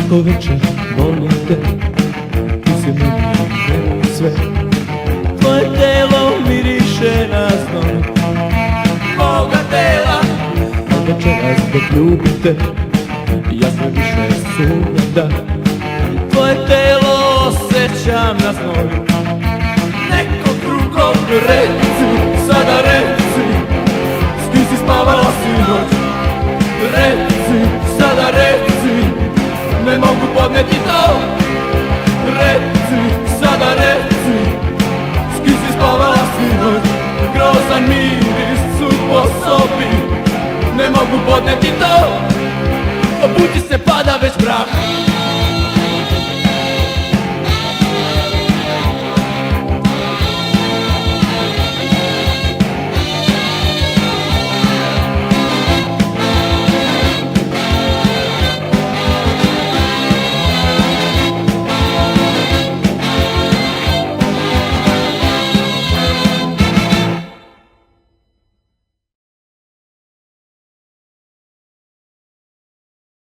Svako večer volim te, ti si meni sve. Tvoje telo miriše na znoj moga tela. A večeras dok ljubim te, ja sve više sumnjam da tvoje telo osjećam na znoj nekog drugog. Reci, sada reci, s kim si spavala sinoć. Reci, sada reci, ne mogu podneti to. Reci, sada reci, s kim si spavala sinoć. Grozan miris su po sobi, ne mogu podneti to. Obudi se, pada već mrak.